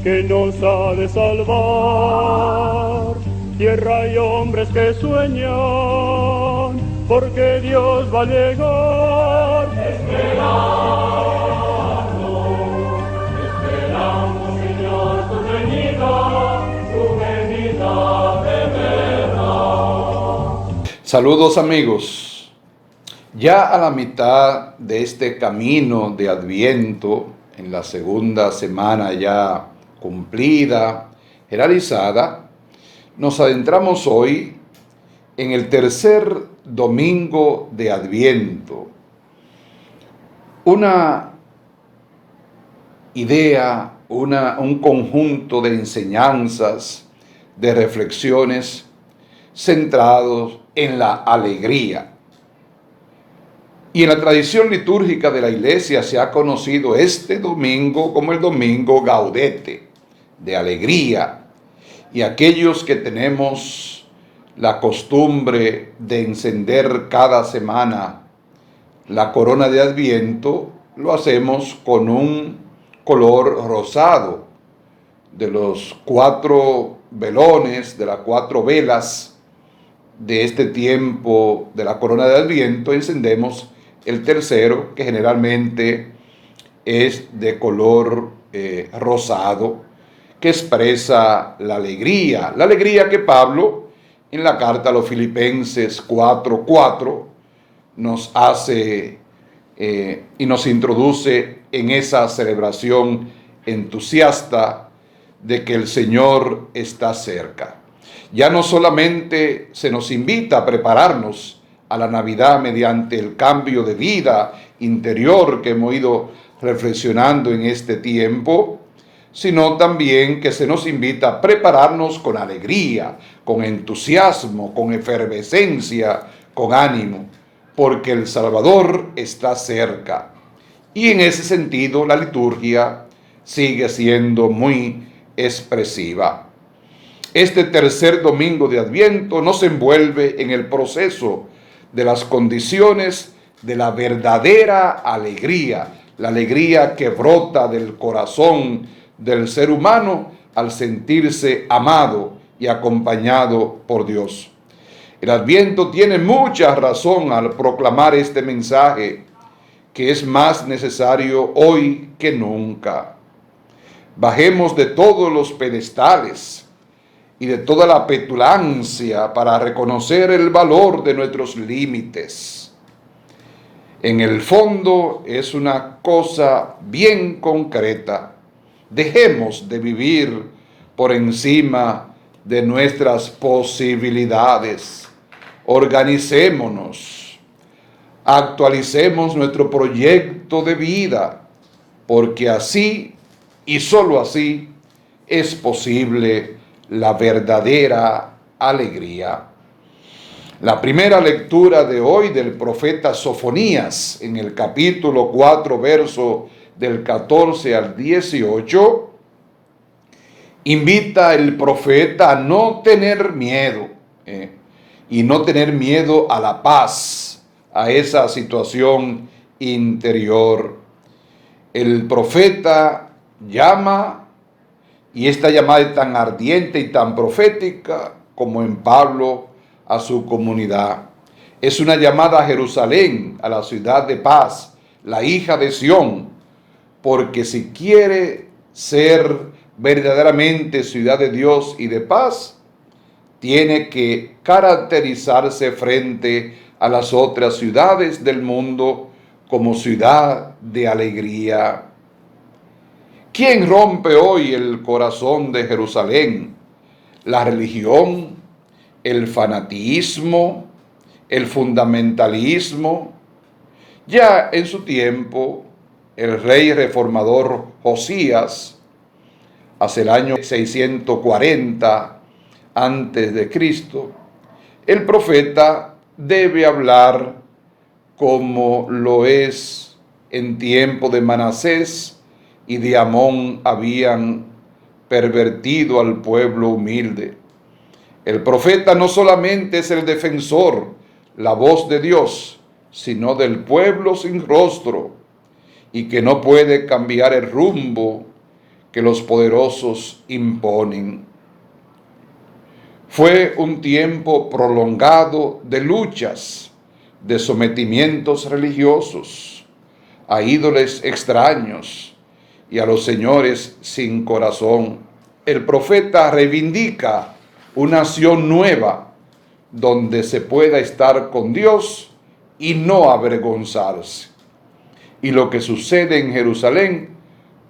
que nos ha de salvar. Tierra y hombres que sueñan, porque Dios va a llegar. Esperamos, Señor, tu venida de verdad. Saludos amigos, ya a la mitad de este camino de Adviento, en la segunda semana ya cumplida, realizada, nos adentramos hoy en el tercer domingo de Adviento. Una idea, un conjunto de enseñanzas, de reflexiones centrados en la alegría. Y en la tradición litúrgica de la Iglesia se ha conocido este domingo como el domingo Gaudete, de alegría. Y aquellos que tenemos la costumbre de encender cada semana la corona de Adviento, lo hacemos con un color rosado. De los 4 velones, de las 4 velas de este tiempo de la corona de Adviento, encendemos el tercero, que generalmente es de color rosado, que expresa la alegría que Pablo en la carta a los Filipenses 4:4 nos hace y nos introduce en esa celebración entusiasta de que el Señor está cerca. Ya no solamente se nos invita a prepararnos a la Navidad mediante el cambio de vida interior que hemos ido reflexionando en este tiempo, sino también que se nos invita a prepararnos con alegría, con entusiasmo, con efervescencia, con ánimo, porque el Salvador está cerca. Y en ese sentido la liturgia sigue siendo muy expresiva. Este tercer domingo de Adviento nos envuelve en el proceso de las condiciones de la verdadera alegría, la alegría que brota del corazón del ser humano al sentirse amado y acompañado por Dios. El Adviento tiene mucha razón al proclamar este mensaje, que es más necesario hoy que nunca. Bajemos de todos los pedestales y de toda la petulancia para reconocer el valor de nuestros límites. En el fondo es una cosa bien concreta. Dejemos de vivir por encima de nuestras posibilidades. Organicémonos. Actualicemos nuestro proyecto de vida, porque así y solo así es posible la verdadera alegría. La primera lectura de hoy del profeta Sofonías, en el capítulo 4, verso del 14 al 18, invita el profeta a no tener miedo, y no tener miedo a la paz, a esa situación interior. El profeta llama, y esta llamada es tan ardiente y tan profética como en Pablo a su comunidad. Es una llamada a Jerusalén, a la ciudad de paz, la hija de Sión, porque si quiere ser verdaderamente ciudad de Dios y de paz, tiene que caracterizarse frente a las otras ciudades del mundo como ciudad de alegría. ¿Quién rompe hoy el corazón de Jerusalén? La religión, el fanatismo, el fundamentalismo. Ya en su tiempo, el rey reformador Josías, hacia el año 640 antes de Cristo, el profeta debe hablar como lo es en tiempo de Manasés y de Amón habían pervertido al pueblo humilde. El profeta no solamente es el defensor, la voz de Dios, sino del pueblo sin rostro y que no puede cambiar el rumbo que los poderosos imponen. Fue un tiempo prolongado de luchas, de sometimientos religiosos, a ídolos extraños y a los señores sin corazón. El profeta reivindica una nación nueva donde se pueda estar con Dios y no avergonzarse. Y lo que sucede en Jerusalén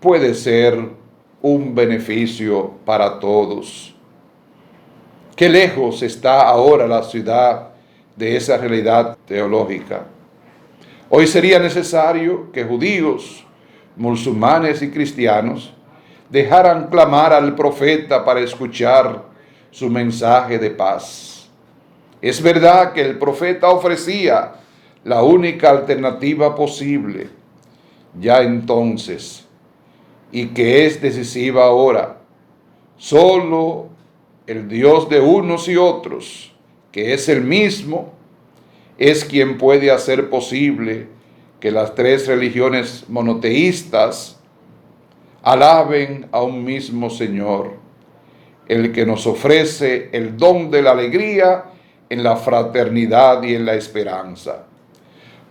puede ser un beneficio para todos. Qué lejos está ahora la ciudad de esa realidad teológica. Hoy sería necesario que judíos, musulmanes y cristianos dejaran clamar al profeta para escuchar su mensaje de paz. Es verdad que el profeta ofrecía la única alternativa posible ya entonces, y que es decisiva ahora. Solo el Dios de unos y otros, que es el mismo, es quien puede hacer posible que las tres religiones monoteístas alaben a un mismo Señor, el que nos ofrece el don de la alegría en la fraternidad y en la esperanza.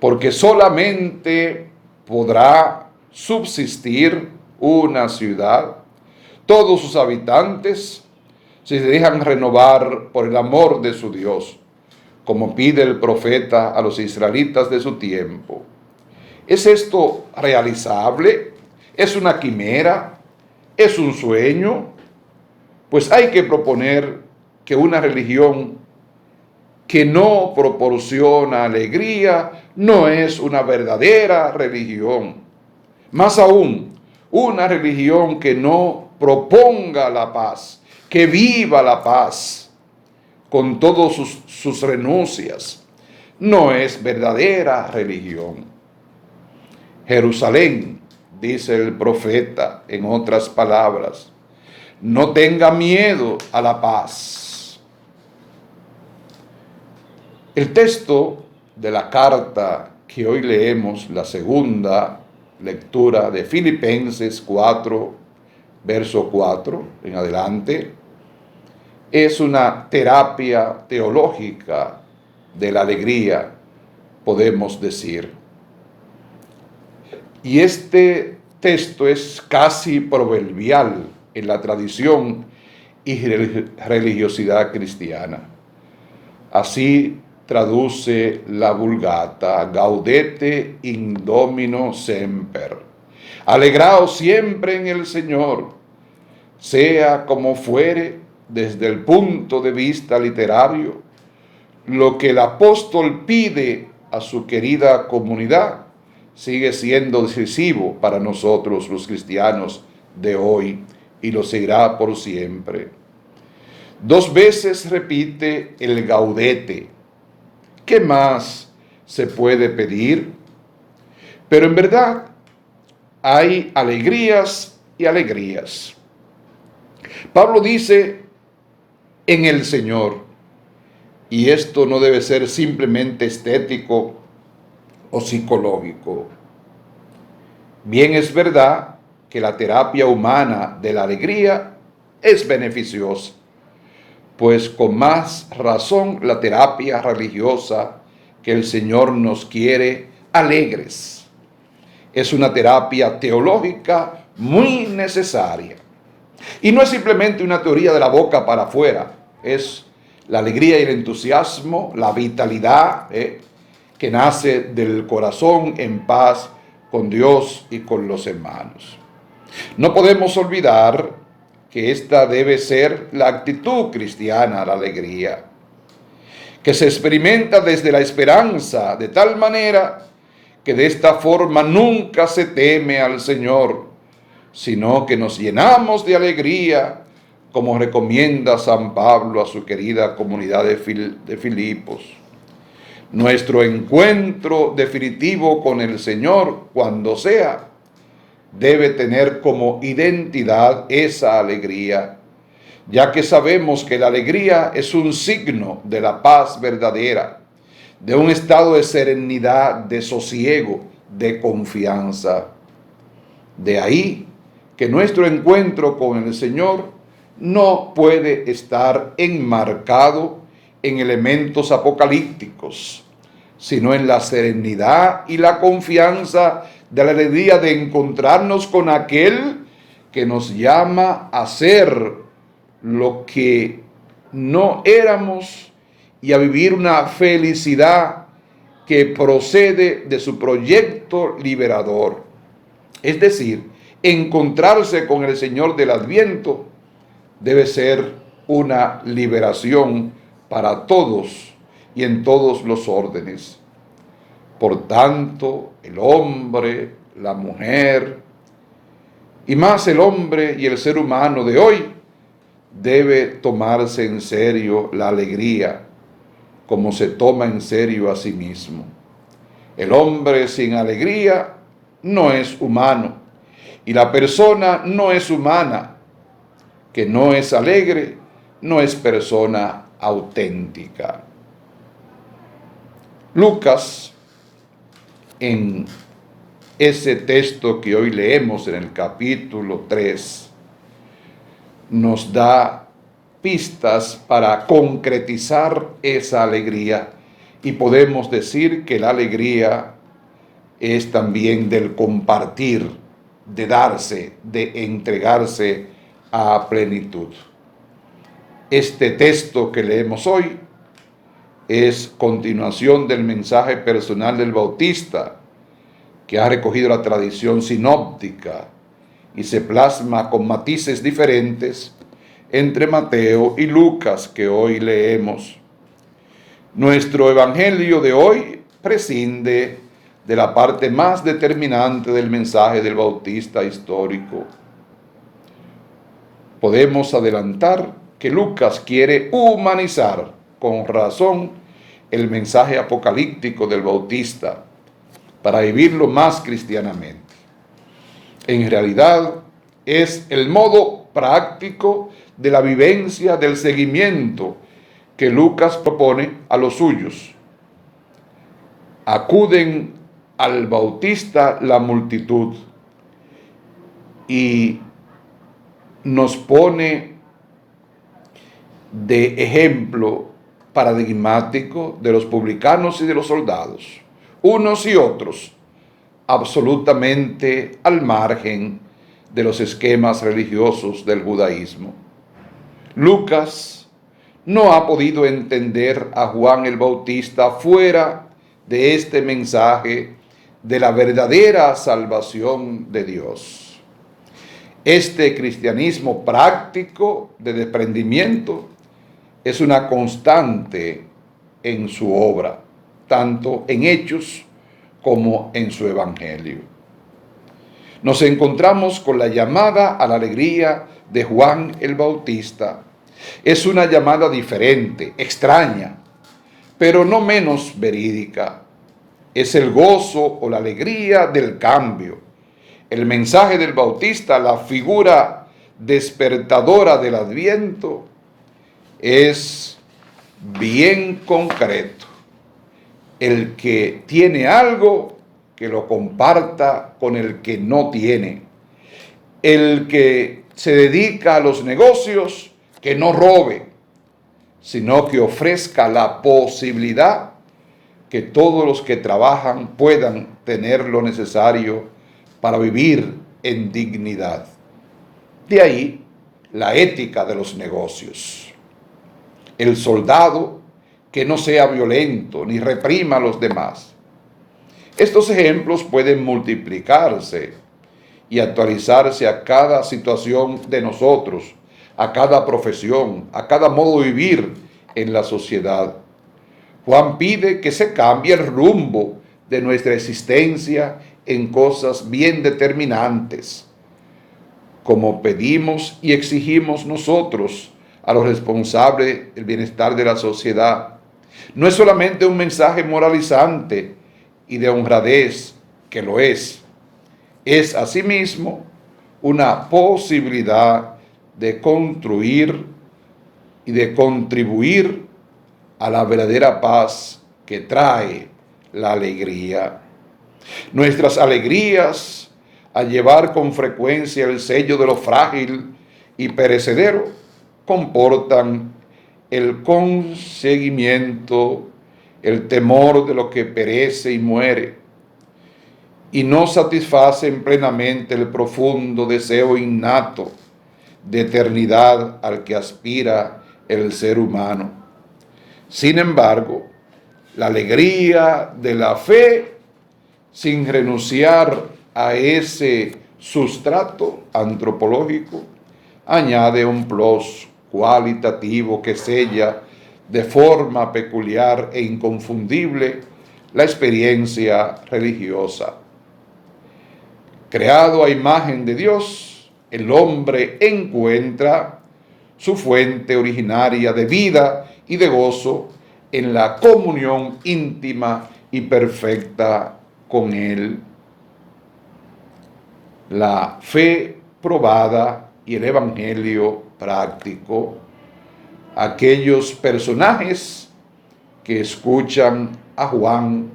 Porque solamente podrá subsistir una ciudad, todos sus habitantes, si se dejan renovar por el amor de su Dios, como pide el profeta a los israelitas de su tiempo. ¿Es esto realizable? ¿Es una quimera? ¿Es un sueño? Pues hay que proponer que una religión que no proporciona alegría no es una verdadera religión. Más aún, una religión que no proponga la paz, que viva la paz con todas sus renuncias, no es verdadera religión. Jerusalén, dice el profeta en otras palabras, no tenga miedo a la paz. El texto de la carta que hoy leemos, la segunda lectura de Filipenses 4, verso 4 en adelante, es una terapia teológica de la alegría, podemos decir. Y este texto es casi proverbial en la tradición y religiosidad cristiana. Así traduce la Vulgata: gaudete in Domino semper. Alegraos siempre en el Señor, sea como fuere desde el punto de vista literario. Lo que el apóstol pide a su querida comunidad sigue siendo decisivo para nosotros los cristianos de hoy y lo seguirá por siempre. 2 veces repite el gaudete. ¿Qué más se puede pedir? Pero en verdad hay alegrías y alegrías. Pablo dice en el Señor, y esto no debe ser simplemente estético o psicológico. Bien es verdad que la terapia humana de la alegría es beneficiosa, pues con más razón la terapia religiosa que el Señor nos quiere alegres. Es una terapia teológica muy necesaria. Y no es simplemente una teoría de la boca para afuera, es la alegría y el entusiasmo, la vitalidad que nace del corazón en paz con Dios y con los hermanos. No podemos olvidar que esta debe ser la actitud cristiana, la alegría, que se experimenta desde la esperanza, de tal manera que de esta forma nunca se teme al Señor, sino que nos llenamos de alegría, como recomienda San Pablo a su querida comunidad de Filipos. Nuestro encuentro definitivo con el Señor, cuando sea, debe tener como identidad esa alegría, ya que sabemos que la alegría es un signo de la paz verdadera, de un estado de serenidad, de sosiego, de confianza. De ahí que nuestro encuentro con el Señor no puede estar enmarcado en elementos apocalípticos, sino en la serenidad y la confianza de la alegría de encontrarnos con aquel que nos llama a ser lo que no éramos y a vivir una felicidad que procede de su proyecto liberador. Es decir, encontrarse con el Señor del Adviento debe ser una liberación para todos y en todos los órdenes. Por tanto, el hombre, la mujer, y más el hombre y el ser humano de hoy, debe tomarse en serio la alegría, como se toma en serio a sí mismo. El hombre sin alegría no es humano, y la persona no es humana, que no es alegre, no es persona auténtica. Lucas, en ese texto que hoy leemos en el capítulo 3, nos da pistas para concretizar esa alegría, y podemos decir que la alegría es también del compartir, de darse, de entregarse a plenitud. Este texto que leemos hoy es continuación del mensaje personal del Bautista, que ha recogido la tradición sinóptica y se plasma con matices diferentes entre Mateo y Lucas, que hoy leemos. Nuestro evangelio de hoy prescinde de la parte más determinante del mensaje del Bautista histórico. Podemos adelantar que Lucas quiere humanizar con razón el mensaje apocalíptico del Bautista para vivirlo más cristianamente. En realidad es el modo práctico de la vivencia del seguimiento que Lucas propone a los suyos. Acuden al Bautista la multitud y nos pone de ejemplo paradigmático de los publicanos y de los soldados, unos y otros, absolutamente al margen de los esquemas religiosos del judaísmo. Lucas no ha podido entender a Juan el Bautista fuera de este mensaje de la verdadera salvación de Dios. Este cristianismo práctico de desprendimiento es una constante en su obra, tanto en Hechos como en su Evangelio. Nos encontramos con la llamada a la alegría de Juan el Bautista. Es una llamada diferente, extraña, pero no menos verídica. Es el gozo o la alegría del cambio. El mensaje del Bautista, la figura despertadora del Adviento, es bien concreto. El que tiene algo, que lo comparta con el que no tiene. El que se dedica a los negocios, que no robe, sino que ofrezca la posibilidad que todos los que trabajan puedan tener lo necesario para vivir en dignidad. De ahí la ética de los negocios. El soldado que no sea violento ni reprima a los demás. Estos ejemplos pueden multiplicarse y actualizarse a cada situación de nosotros, a cada profesión, a cada modo de vivir en la sociedad. Juan pide que se cambie el rumbo de nuestra existencia en cosas bien determinantes, como pedimos y exigimos nosotros a los responsables del bienestar de la sociedad. No es solamente un mensaje moralizante y de honradez, que lo es asimismo una posibilidad de construir y de contribuir a la verdadera paz que trae la alegría. Nuestras alegrías a llevar con frecuencia el sello de lo frágil y perecedero, comportan el conseguimiento, el temor de lo que perece y muere, y no satisfacen plenamente el profundo deseo innato de eternidad al que aspira el ser humano. Sin embargo, la alegría de la fe, sin renunciar a ese sustrato antropológico, añade un plus cualitativo que sella de forma peculiar e inconfundible la experiencia religiosa. Creado a imagen de Dios, el hombre encuentra su fuente originaria de vida y de gozo en la comunión íntima y perfecta con Él. La fe probada y el evangelio práctico. Aquellos personajes que escuchan a Juan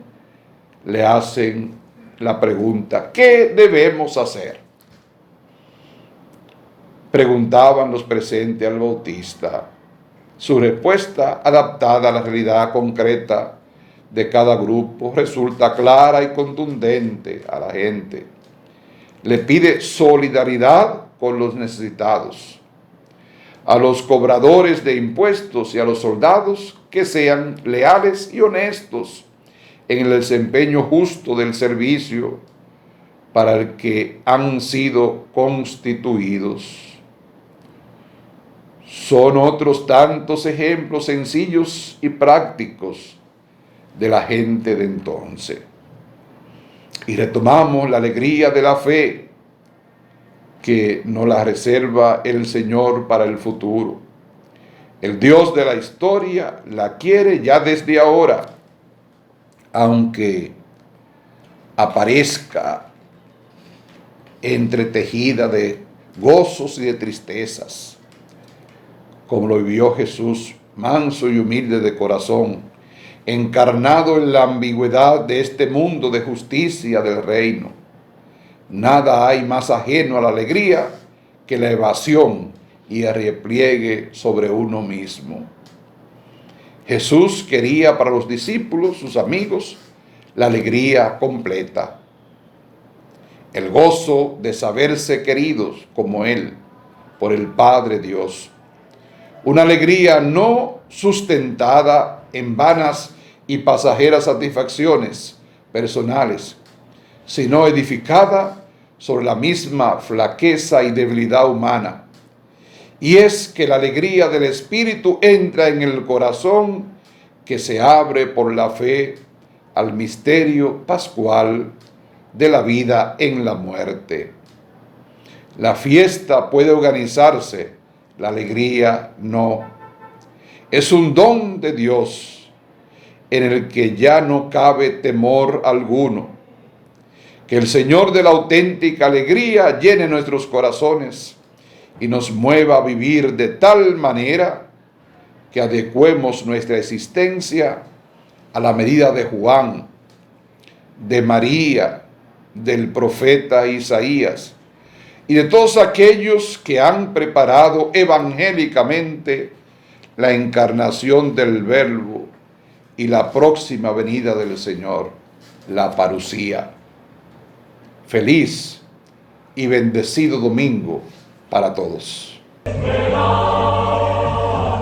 le hacen la pregunta: ¿qué debemos hacer? Preguntaban los presentes al Bautista. Su respuesta, adaptada a la realidad concreta de cada grupo, resulta clara y contundente a la gente. Le pide solidaridad con los necesitados, a los cobradores de impuestos y a los soldados que sean leales y honestos en el desempeño justo del servicio para el que han sido constituidos. Son otros tantos ejemplos sencillos y prácticos de la gente de entonces. Y retomamos la alegría de la fe que nos la reserva el Señor para el futuro. El Dios de la historia la quiere ya desde ahora, aunque aparezca entretejida de gozos y de tristezas, como lo vivió Jesús, manso y humilde de corazón, encarnado en la ambigüedad de este mundo de justicia del reino. Nada hay más ajeno a la alegría que la evasión y el repliegue sobre uno mismo. Jesús quería para los discípulos, sus amigos, la alegría completa, el gozo de saberse queridos como Él por el Padre Dios. Una alegría no sustentada en vanas y pasajeras satisfacciones personales, sino edificada sobre la misma flaqueza y debilidad humana. Y es que la alegría del Espíritu entra en el corazón que se abre por la fe al misterio pascual de la vida en la muerte. La fiesta puede organizarse, la alegría no. Es un don de Dios en el que ya no cabe temor alguno. Que el Señor de la auténtica alegría llene nuestros corazones y nos mueva a vivir de tal manera que adecuemos nuestra existencia a la medida de Juan, de María, del profeta Isaías y de todos aquellos que han preparado evangélicamente la encarnación del Verbo y la próxima venida del Señor, la parusía. Feliz y bendecido domingo para todos. Esperamos,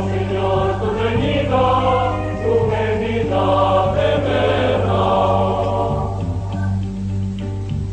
Señor, tu venida de verdad.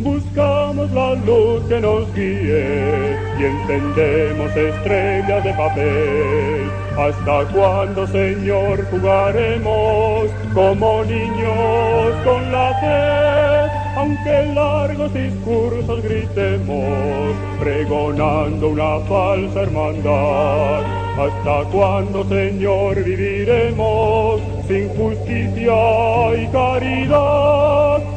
Buscamos la luz que nos guíe y encendemos estrellas de papel. ¿Hasta cuándo, Señor, jugaremos como niños con la fe? Aunque en largos discursos gritemos, pregonando una falsa hermandad. ¿Hasta cuándo, Señor, viviremos sin justicia y caridad?